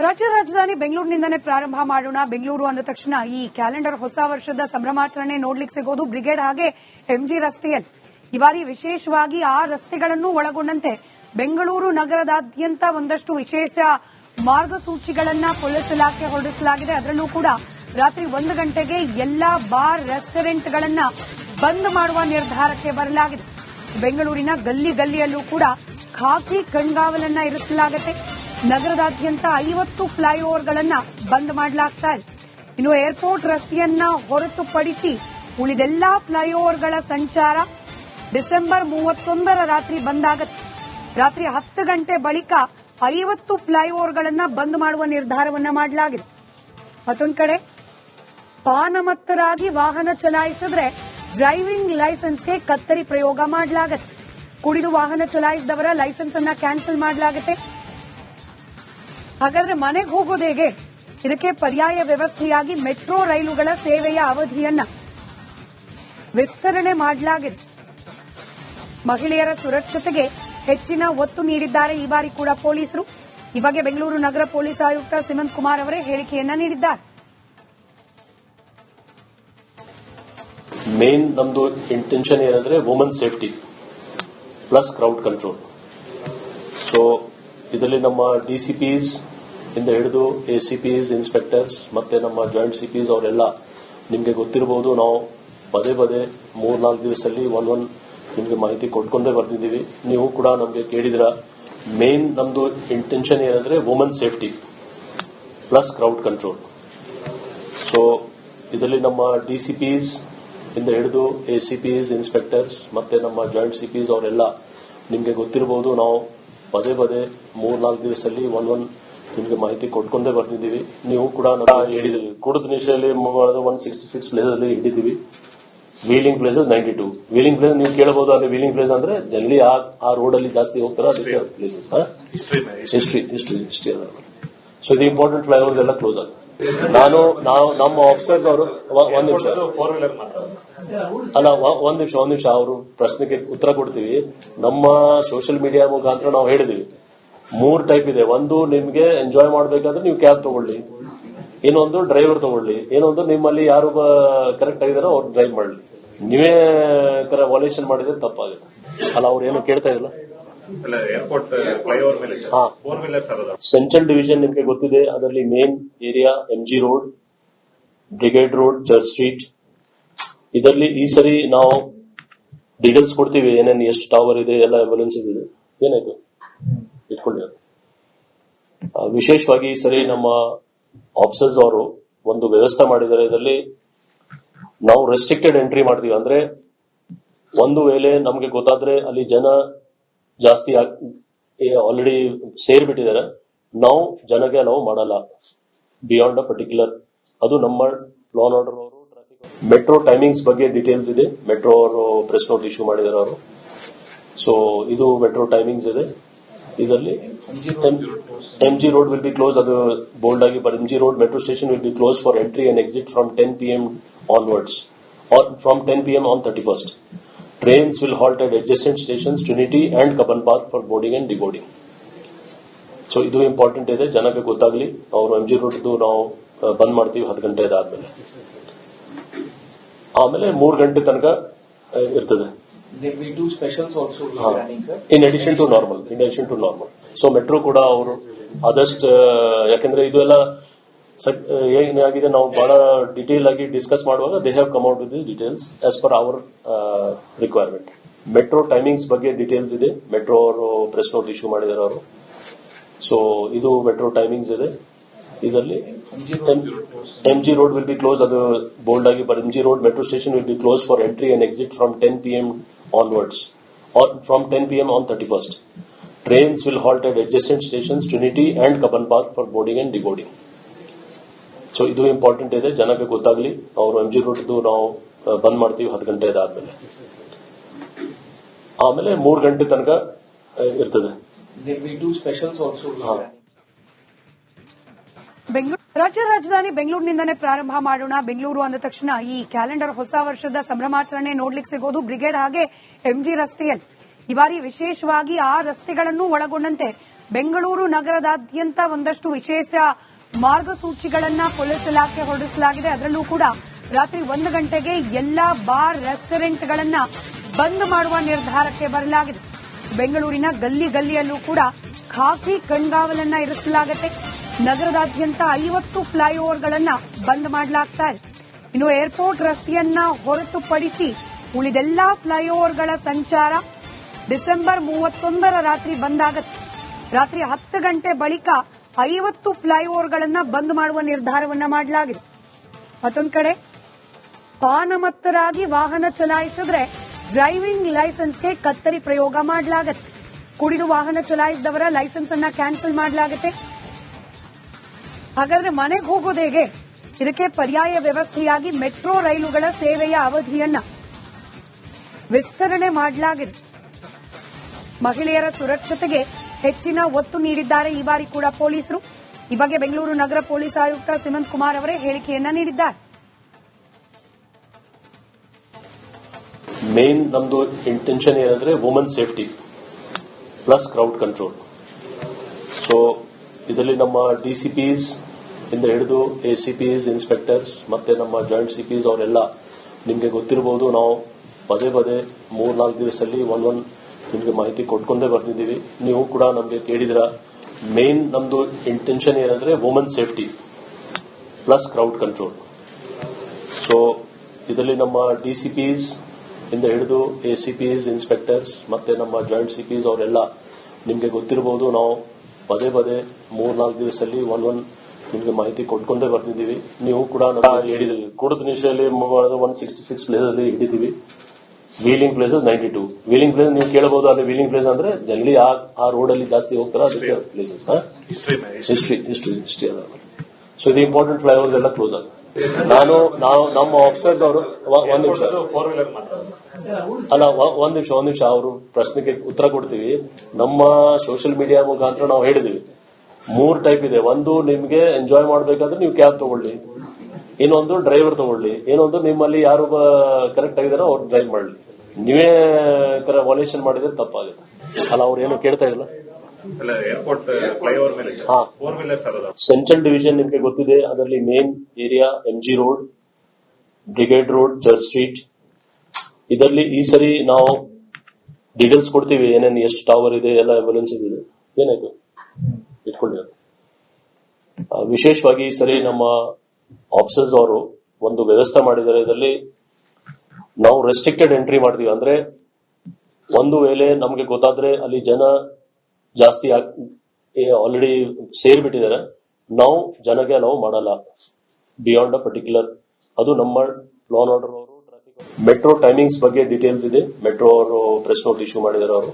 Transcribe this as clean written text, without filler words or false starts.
ರಾಜ್ಯ ರಾಜಧಾನಿ ಬೆಂಗಳೂರಿನಿಂದನೇ ಪ್ರಾರಂಭ ಮಾಡೋಣ. ಬೆಂಗಳೂರು ಅಂದ ತಕ್ಷಣ ಈ ಕ್ಯಾಲೆಂಡರ್ ಹೊಸ ವರ್ಷದ ಸಂಭ್ರಮಾಚರಣೆ ನೋಡ್ಲಿಕ್ಕೆ ಸಿಗೋದು ಬ್ರಿಗೇಡ್ ಹಾಗೆ ಎಂಜಿ ರಸ್ತೆಯಲ್ಲಿ. ಈ ಬಾರಿ ವಿಶೇಷವಾಗಿ ಆ ರಸ್ತೆಗಳನ್ನು ಒಳಗೊಂಡಂತೆ ಬೆಂಗಳೂರು ನಗರದಾದ್ಯಂತ ಒಂದಷ್ಟು ವಿಶೇಷ ಮಾರ್ಗಸೂಚಿಗಳನ್ನ ಪೊಲೀಸ್ ಇಲಾಖೆ ಹೊರಡಿಸಲಾಗಿದೆ. ಅದರಲ್ಲೂ ಕೂಡ ರಾತ್ರಿ 1 ಗಂಟೆಗೆ ಎಲ್ಲಾ ಬಾರ್ ರೆಸ್ಟೋರೆಂಟ್ಗಳನ್ನ ಬಂದ್ ಮಾಡುವ ನಿರ್ಧಾರಕ್ಕೆ ಬರಲಾಗಿದೆ. ಬೆಂಗಳೂರಿನ ಗಲ್ಲಿ ಗಲ್ಲಿಯಲ್ಲೂ ಕೂಡ ಖಾಕಿ ಕಣ್ಗಾವಲನ್ನ ಇರಿಸಲಾಗುತ್ತೆ. ನಗರದಾದ್ಯಂತ 50 ಫ್ಲೈಓವರ್ಗಳನ್ನ ಬಂದ್ ಮಾಡಲಾಗ್ತಾ ಇದೆ. ಇನ್ನು ಏರ್ಪೋರ್ಟ್ ರಸ್ತೆಯನ್ನ ಹೊರತುಪಡಿಸಿ ಉಳಿದೆಲ್ಲಾ ಫ್ಲೈಓವರ್ಗಳ ಸಂಚಾರ ಡಿಸೆಂಬರ್ 31ರ ರಾತ್ರಿ ಬಂದ್ ಆಗುತ್ತೆ. ರಾತ್ರಿ 10 ಗಂಟೆ ಬಳಿಕ 50 ಫ್ಲೈಓವರ್ಗಳನ್ನ ಬಂದ್ ಮಾಡುವ ನಿರ್ಧಾರವನ್ನ ಮಾಡಲಾಗಿದೆ. ಮತ್ತೊಂದು ಕಡೆ ಪಾನಮತ್ತರಾಗಿ ವಾಹನ ಚಲಾಯಿಸಿದ್ರೆ ಡ್ರೈವಿಂಗ್ ಲೈಸೆನ್ಸ್ಗೆ ಕತ್ತರಿ ಪ್ರಯೋಗ ಮಾಡಲಾಗುತ್ತೆ. ಕುಡಿದು ವಾಹನ ಚಲಾಯಿಸಿದವರ ಲೈಸೆನ್ಸ್ ಅನ್ನ ಕ್ಯಾನ್ಸಲ್ ಮಾಡಲಾಗುತ್ತೆ. ಹಾಗಾದ್ರೆ ಮನೆಗೆ ಹೋಗೋದು ಹೇಗೆ? ಇದಕ್ಕೆ ಪರ್ಯಾಯ ವ್ಯವಸ್ಥೆಯಾಗಿ ಮೆಟ್ರೋ ರೈಲುಗಳ ಸೇವೆಯ ಅವಧಿಯನ್ನ ವಿಸ್ತರಣೆ ಮಾಡಲಾಗಿದೆ. ಮಹಿಳೆಯರ ಸುರಕ್ಷತೆಗೆ ಹೆಚ್ಚಿನ ಒತ್ತು ನೀಡಿದ್ದಾರೆ ಈ ಬಾರಿ ಕೂಡ ಪೊಲೀಸರು. ಈ ಬಗ್ಗೆ ಬೆಂಗಳೂರು ನಗರ ಪೊಲೀಸ್ ಆಯುಕ್ತ ಸಿಮಂತ್ ಕುಮಾರ್ ಅವರೇ ಹೇಳಿಕೆಯನ್ನ ನೀಡಿದ್ದಾರೆ. ಮೇನ್ ನಮ್ದು ಇಂಟೆನ್ಷನ್ ಏನಂದ್ರೆ woman safety plus crowd control. So ಇದರಲ್ಲಿ ನಮ್ಮ ಡಿಸಿಪಿಸ್ ಇಂದ ಹಿಡಿದು ಎಸಿಪಿಸ್, ಇನ್ಸ್ಪೆಕ್ಟರ್ಸ್ ಮತ್ತೆ ನಮ್ಮ ಜಾಯಿಂಟ್ ಸಿಪಿಸ್ ಅವರೆಲ್ಲ ನಿಮಗೆ ಗೊತ್ತಿರಬಹುದು. ನಾವು ಪದೇ 3-4 ದಿವಸದಲ್ಲಿ ಒಂದೊಂದು ನಿಮಗೆ ಮಾಹಿತಿ ಕೊಟ್ಕೊಂಡೇ ಬರ್ತಿದ್ದೀವಿ. ನೀವು ಕೂಡ ನಮಗೆ ಕೇಳಿದ್ರ. ಮೇನ್ ನಮ್ದು ಇಂಟೆನ್ಷನ್ ಏನಂದ್ರೆ woman safety plus crowd control. So ಇದರಲ್ಲಿ ನಮ್ಮ ಡಿಸಿಪಿಸ್ ಇಂದ ಹಿಡಿದು ಎಸಿಪಿಸ್, ಇನ್ಸ್ಪೆಕ್ಟರ್ಸ್ ಮತ್ತೆ ನಮ್ಮ ಜಾಯಿಂಟ್ ಸಿಪಿಸ್ ಅವರೆಲ್ಲ ನಿಮಗೆ ಗೊತ್ತಿರಬಹುದು. ನಾವು ಪದೇ 3-4 ದಿವಸದಲ್ಲಿ ಒಂದೊಂದು ನಿಮಗೆ ಮಾಹಿತಿ ಕೊಟ್ಕೊಂಡೇ ಬರ್ತಿದ್ದೀವಿ. ನೀವು ಕೂಡ ಹೇಳಿದ್ವಿ. ಕೂಡದ ನಿಶೆಯಲ್ಲಿ 166 ಪ್ಲೇಸ್ ಅಲ್ಲಿ ಹಿಡಿದೀವಿ. Wheeling places 92. ವೀಲಿಂಗ್ ಪ್ಲೇಸ್ ನೀವು ಕೇಳಬಹುದು. ಅಂದ್ರೆ ವೀಲಿಂಗ್ ಪ್ಲೇಸ್ ಅಂದ್ರೆ ಜನರಲಿ ಆ ರೋಡ್ ಅಲ್ಲಿ ಜಾಸ್ತಿ ಹೋಗ್ತಾರ. ಅದಕ್ಕೆ ಪ್ಲೇಸಸ್ ಹಿಸ್ಟ್ರಿ ಅದ. ಸೊ ಇದು ಇಂಪಾರ್ಟೆಂಟ್ ಫ್ಲೈಓವರ್ಸ್ ಎಲ್ಲ ಕ್ಲೋಸ್ ಆಗುತ್ತೆ. ನಾವು ನಮ್ಮ ಆಫೀಸರ್ಸ್ ಅವರು ಒಂದ್ ನಿಮಿಷ ಅವರು ಪ್ರಶ್ನೆಗೆ ಉತ್ತರ ಕೊಡ್ತೀವಿ. ನಮ್ಮ ಸೋಷಿಯಲ್ ಮೀಡಿಯಾ ಮುಖಾಂತರ ನಾವು ಹೇಳಿದೀವಿ 3 ಟೈಪ್ ಇದೆ. ಒಂದು ನಿಮ್ಗೆ ಎಂಜಾಯ್ ಮಾಡಬೇಕಾದ್ರೆ ನೀವು ಕ್ಯಾಬ್ ತಗೊಳ್ಳಿ, ಇನ್ನೊಂದು ಡ್ರೈವರ್ ತಗೊಳ್ಳಿ, ಇನ್ನೊಂದು ನಿಮ್ಮಲ್ಲಿ ಯಾರು ಕರೆಕ್ಟ್ ಆಗಿದಾರೋ ಅವ್ರು ಡ್ರೈವ್ ಮಾಡಲಿ. ನೀವೇ ವಾಲ್ಯೂಷನ್ ಮಾಡಿದ್ರೆ ತಪ್ಪಾಗುತ್ತೆ ಅಲ್ಲ. ಅವ್ರು ಏನು ಕೇಳ್ತಾ ಇಲ್ಲ. ಸೆಂಟ್ರಲ್ ಡಿವಿಷನ್ ನಿಮ್ಗೆ ಗೊತ್ತಿದೆ. ಅದರಲ್ಲಿ main area MG Road, Brigade Road, Church Street. ಇದರಲ್ಲಿ ಈ ಸರಿ ನಾವು ಡೀಟೇಲ್ಸ್ ಕೊಡ್ತೀವಿ. ಏನೇನು ಎಷ್ಟು ಟವರ್ ಇದೆ, ಎಲ್ಲ ಆಂಬ್ಯುಲೆನ್ಸ್ ಇದೆ. ಏನಾಯ್ತು ಇಟ್ಕೊಳ್ಳಿ. ವಿಶೇಷವಾಗಿ ಈ ಸರಿ ನಮ್ಮ ಆಫೀಸರ್ಸ್ ಅವರು ಒಂದು ವ್ಯವಸ್ಥೆ ಮಾಡಿದ್ದಾರೆ. ಇದರಲ್ಲಿ ನಾವು ರೆಸ್ಟ್ರಿಕ್ಟೆಡ್ ಎಂಟ್ರಿ ಮಾಡ್ತೀವಿ. ಅಂದ್ರೆ ಒಂದು ವೇಳೆ ನಮ್ಗೆ ಗೊತ್ತಾದ್ರೆ ಅಲ್ಲಿ ಜನ ಜಾಸ್ತಿ ಆಲ್ರೆಡಿ ಸೇರ್ಬಿಟ್ಟಿದ್ದಾರೆ, ನಾವು ಜನಗೆ ಅಲೌ ಮಾಡಲ್ಲ ಬಿಯಾಂಡ್ ಅ ಪರ್ಟಿಕ್ಯುಲರ್. ಅದು ನಮ್ಮ ಲಾ ಅಂಡ್ ಆರ್ಡರ್ ಅವರು. ಮೆಟ್ರೋ ಟೈಮಿಂಗ್ಸ್ ಬಗ್ಗೆ ಡೀಟೇಲ್ಸ್ ಇದೆ. ಮೆಟ್ರೋ ಅವರು ಪ್ರೆಸ್ ನೋಟ್ ಇಶ್ಯೂ ಮಾಡಿದ್ದಾರೆ ಅವರು. ಸೊ ಇದು ಮೆಟ್ರೋ ಟೈಮಿಂಗ್ಸ್ ಇದೆ. ಇದರಲ್ಲಿ MG Road will be close. ಅದು ಬೋಲ್ಡ್ ಆಗಿ MG Road metro station will be close for entry and exit from 10 PM onwards or from 10 PM on 31st. Trains will halt at adjacent stations Trinity and Kaban Park for boarding and deboarding. So ಇದು important ಇದೆ, ಜನಕ್ಕೆ ಗೊತ್ತಾಗ್ಲಿ. ಅವರು MG road ನಾವು ಬಂದ್ ಮಾಡ್ತೀವಿ 10 ಗಂಟೆ ಆದ್ಮೇಲೆ. ಆಮೇಲೆ 3 ಗಂಟೆ ತನಕ ಇರ್ತದೆ. In addition to normal. So metro ಕೂಡ ಅವರು ಆದಷ್ಟು, ಯಾಕಂದ್ರೆ ಇದು ಎಲ್ಲ ಏನಾಗಿದೆ ನಾವು ಬಹಳ ಡಿಟೇಲ್ ಆಗಿ ಡಿಸ್ಕಸ್ ಮಾಡುವಾಗ they have come out with this details as per our requirement. Metro timings ಬಗ್ಗೆ ಡೀಟೇಲ್ಸ್ ಇದೆ. ಮೆಟ್ರೋ ಅವರು ಪ್ರೆಸ್ ನೋಟ್ ಇಶ್ಯೂ ಮಾಡಿದ್ದಾರೆ ಅವರು. ಸೊ ಇದು ಮೆಟ್ರೋ ಟೈಮಿಂಗ್ಸ್ ಇದೆ. ಇದರಲ್ಲಿ MG Road will be close. ಅದು ಬೋಲ್ಡ್ ಆಗಿ MG Road metro station will be close for entry and exit from 10 PM onwards or from 10 PM on 31st. Trains will halt at adjacent stations Trinity and Kaban Park for boarding and deboarding. So ಇದು important ಇದೆ, ಜನಕ್ಕೆ ಗೊತ್ತಾಗ್ಲಿ. ಅವರು MG road ನಾವು ಬಂದ್ ಮಾಡ್ತೀವಿ 10 ಗಂಟೆ ಆದ್ಮೇಲೆ. ಆಮೇಲೆ 3 ಗಂಟೆ ತನಕ ಇರ್ತದೆ. ರಾಜ್ಯ ರಾಜಧಾನಿ ಬೆಂಗಳೂರಿನಿಂದನೇ ಪ್ರಾರಂಭ ಮಾಡೋಣ. ಬೆಂಗಳೂರು ಅಂದ ತಕ್ಷಣ ಈ ಕ್ಯಾಲೆಂಡರ್ ಹೊಸ ವರ್ಷದ ಸಂಭ್ರಮಾಚರಣೆ ನೋಡ್ಲಿಕ್ಕೆ ಸಿಗೋದು ಬ್ರಿಗೇಡ್ ಹಾಗೆ ಎಂಜಿ ರಸ್ತೆಯಲ್ಲಿ. ಈ ಬಾರಿ ವಿಶೇಷವಾಗಿ ಆ ರಸ್ತೆಗಳನ್ನು ಒಳಗೊಂಡಂತೆ ಬೆಂಗಳೂರು ನಗರದಾದ್ಯಂತ ಒಂದಷ್ಟು ವಿಶೇಷ ಮಾರ್ಗಸೂಚಿಗಳನ್ನ ಪೊಲೀಸ್ ಇಲಾಖೆ ಹೊರಡಿಸಲಾಗಿದೆ. ಅದರಲ್ಲೂ ಕೂಡ ರಾತ್ರಿ 1 ಗಂಟೆಗೆ ಎಲ್ಲಾ ಬಾರ್ ರೆಸ್ಟೋರೆಂಟ್ಗಳನ್ನ ಬಂದ್ ಮಾಡುವ ನಿರ್ಧಾರಕ್ಕೆ ಬರಲಾಗಿದೆ. ಬೆಂಗಳೂರಿನ ಗಲ್ಲಿ ಗಲ್ಲಿಯಲ್ಲೂ ಕೂಡ ಖಾಕಿ ಕಣ್ಗಾವಲನ್ನ ಇರಿಸಲಾಗುತ್ತೆ. ನಗರದಾದ್ಯಂತ 50 ಫ್ಲೈಓವರ್ಗಳನ್ನ ಬಂದ್ ಮಾಡಲಾಗ್ತಾ ಇದೆ. ಇನ್ನು ಏರ್ಪೋರ್ಟ್ ರಸ್ತೆಯನ್ನ ಹೊರತುಪಡಿಸಿ ಉಳಿದೆಲ್ಲಾ ಫ್ಲೈಓವರ್ಗಳ ಸಂಚಾರ ಡಿಸೆಂಬರ್ 31ರ ರಾತ್ರಿ ಬಂದಾಗುತ್ತೆ. ರಾತ್ರಿ 10 ಗಂಟೆ ಬಳಿಕ 50 ಫ್ಲೈಓವರ್ಗಳನ್ನ ಬಂದ್ ಮಾಡುವ ನಿರ್ಧಾರವನ್ನ ಮಾಡಲಾಗಿದೆ. ಮತ್ತೊಂದು ಕಡೆ ಪಾನಮತ್ತರಾಗಿ ವಾಹನ ಚಲಾಯಿಸಿದ್ರೆ ಡ್ರೈವಿಂಗ್ ಲೈಸೆನ್ಸ್ಗೆ ಕತ್ತರಿ ಪ್ರಯೋಗ ಮಾಡಲಾಗುತ್ತೆ. ಕುಡಿದು ವಾಹನ ಚಲಾಯಿಸಿದವರ ಲೈಸೆನ್ಸ್ ಅನ್ನ ಕ್ಯಾನ್ಸಲ್ ಮಾಡಲಾಗುತ್ತೆ. ಹಾಗಾದ್ರೆ ಮನೆಗೆ ಹೋಗೋದು ಹೇಗೆ? ಇದಕ್ಕೆ ಪರ್ಯಾಯ ವ್ಯವಸ್ಥೆಯಾಗಿ ಮೆಟ್ರೋ ರೈಲುಗಳ ಸೇವೆಯ ಅವಧಿಯನ್ನ ವಿಸ್ತರಣೆ ಮಾಡಲಾಗಿದೆ. ಮಹಿಳೆಯರ ಸುರಕ್ಷತೆಗೆ ಹೆಚ್ಚಿನ ಒತ್ತು ನೀಡಿದ್ದಾರೆ ಈ ಬಾರಿ ಕೂಡ ಪೊಲೀಸರು. ಈ ಬಗ್ಗೆ ಬೆಂಗಳೂರು ನಗರ ಪೊಲೀಸ್ ಆಯುಕ್ತ ಸಿಮಂತ್ ಕುಮಾರ್ ಅವರೇ ಹೇಳಿಕೆಯನ್ನ ನೀಡಿದ್ದಾರೆ. ಮೇನ್ ನಮ್ದು ಇಂಟೆನ್ಷನ್ ಏನಂದ್ರೆ woman safety plus crowd control. So ಇದರಲ್ಲಿ ನಮ್ಮ ಡಿಸಿಪಿಸ್ ಇಂದ ಹಿಡಿದು ಎಸಿಪಿಸ್, ಇನ್ಸ್ಪೆಕ್ಟರ್ಸ್ ಮತ್ತೆ ನಮ್ಮ ಜಾಯಿಂಟ್ ಸಿಪಿಸ್ ಅವರೆಲ್ಲ ನಿಮಗೆ ಗೊತ್ತಿರಬಹುದು. ನಾವು ಪದೇ 3-4 ದಿವಸದಲ್ಲಿ ಒಂದೊಂದು ನಿಮಗೆ ಮಾಹಿತಿ ಕೊಟ್ಕೊಂಡೇ ಬರ್ತಿದ್ದೀವಿ. ನೀವು ಕೂಡ ನಮಗೆ ಕೇಳಿದ್ರ. ಮೇನ್ ನಮ್ದು ಇಂಟೆನ್ಷನ್ ಏನಂದ್ರೆ woman safety plus crowd control. So ಇದರಲ್ಲಿ ನಮ್ಮ ಡಿಸಿಪಿಸ್ ಇಂದ ಹಿಡಿದು ಎಸಿಪಿಸ್, ಇನ್ಸ್ಪೆಕ್ಟರ್ಸ್ ಮತ್ತೆ ನಮ್ಮ ಜಾಯಿಂಟ್ ಸಿಪಿಸ್ ಅವರೆಲ್ಲ ನಿಮಗೆ ಗೊತ್ತಿರಬಹುದು. ನಾವು ಪದೇ 3-4 ದಿವಸದಲ್ಲಿ ಒಂದೊಂದು ನಿಮಗೆ ಮಾಹಿತಿ ಕೊಟ್ಕೊಂಡೇ ಬರ್ತಿದ್ದೀವಿ. ನೀವು ಕೂಡ ಹೇಳಿದ್ರಿ ಕೂಡದ ನಿಮಿಷದಲ್ಲಿ 166 ಪ್ಲೇಸ್ ಅಲ್ಲಿ ಹಿಡಿತೀವಿ. Wheeling places 92. ವೀಲಿಂಗ್ ಪ್ಲೇಸ್ ನೀವು ಕೇಳಬಹುದು. ಅದೇ ವೀಲಿಂಗ್ ಪ್ಲೇಸ್ ಅಂದ್ರೆ ಜನರಲಿ ಆ ರೋಡ್ ಅಲ್ಲಿ ಜಾಸ್ತಿ ಹೋಗ್ತಾರ. ಅದಕ್ಕೆ ಪ್ಲೇಸಸ್ ಹಿಸ್ಟ್ರಿ ಅದ. ಸೊ ಇದು ಇಂಪಾರ್ಟೆಂಟ್ ಫ್ಲೈಓವರ್ಸ್ ಎಲ್ಲ ಕ್ಲೋಸ್ ಆಗುತ್ತೆ. ನಾವು ನಮ್ಮ ಆಫೀಸರ್ಸ್ ಅವರು ಒಂದ್ ನಿಮಿಷ ಅವರು ಪ್ರಶ್ನೆಗೆ ಉತ್ತರ ಕೊಡ್ತೀವಿ. ನಮ್ಮ ಸೋಷಿಯಲ್ ಮೀಡಿಯಾ ಮುಖಾಂತರ ನಾವು ಹೇಳಿದೀವಿ 3 ಟೈಪ್ ಇದೆ. ಒಂದು ನಿಮ್ಗೆ ಎಂಜಾಯ್ ಮಾಡಬೇಕಾದ್ರೆ ನೀವು ಕ್ಯಾಬ್ ತಗೊಳ್ಳಿ, ಇನ್ನೊಂದು ಡ್ರೈವರ್ ತಗೊಳ್ಳಿ, ಇನ್ನೊಂದು ನಿಮ್ಮಲ್ಲಿ ಯಾರು ಕರೆಕ್ಟ್ ಆಗಿದಾರೋ ಅವ್ರು ಡ್ರೈವ್ ಮಾಡಲಿ. ನೀವೇ ತರ ವಾಲ್ಯೂಷನ್ ಮಾಡಿದ್ರೆ ತಪ್ಪಾಗುತ್ತೆ ಅಲ್ಲ. ಅವ್ರು ಏನು ಕೇಳ್ತಾ ಇರಲ್ಲ. ಸೆಂಟ್ರಲ್ ಡಿವಿಷನ್ ನಿಮ್ಗೆ ಗೊತ್ತಿದೆ. ಅದರಲ್ಲಿ main area MG road, Brigade Road, Church Street. ಇದರಲ್ಲಿ ಈ ಸರಿ ನಾವು ಡೀಟೇಲ್ಸ್ ಕೊಡ್ತೀವಿ. ಏನೇನು ಎಷ್ಟು ಟವರ್ ಇದೆ, ಎಲ್ಲ ಆಂಬ್ಯುಲೆನ್ಸ್ ಇದೆ. ಏನಾಯ್ತು ಇಟ್ಕೊಳ್ಳಿ. ವಿಶೇಷವಾಗಿ ಈ ಸರಿ ನಮ್ಮ ಆಫೀಸರ್ಸ್ ಅವರು ಒಂದು ವ್ಯವಸ್ಥೆ ಮಾಡಿದ್ದಾರೆ. ಇದರಲ್ಲಿ ನಾವು ರೆಸ್ಟ್ರಿಕ್ಟೆಡ್ ಎಂಟ್ರಿ ಮಾಡ್ತೀವಿ. ಅಂದ್ರೆ ಒಂದು ವೇಳೆ ನಮ್ಗೆ ಗೊತ್ತಾದ್ರೆ ಅಲ್ಲಿ ಜನ ಜಾಸ್ತಿ ಆಲ್ರೆಡಿ ಸೇರ್ಬಿಟ್ಟಿದ್ದಾರೆ, ನಾವು ಜನಗೆ ಅಲೌ ಮಾಡಲ್ಲ ಬಿಯಾಂಡ್ ಅ ಪರ್ಟಿಕ್ಯುಲರ್. ಅದು ನಮ್ಮ ಲಾ ಅಂಡ್ ಆರ್ಡರ್ ಅವರು. ಮೆಟ್ರೋ ಟೈಮಿಂಗ್ಸ್ ಬಗ್ಗೆ ಡೀಟೇಲ್ಸ್ ಇದೆ. ಮೆಟ್ರೋ ಅವರು ಪ್ರೆಸ್ ನೋಟ್ ಇಶ್ಯೂ ಮಾಡಿದ್ದಾರೆ ಅವರು.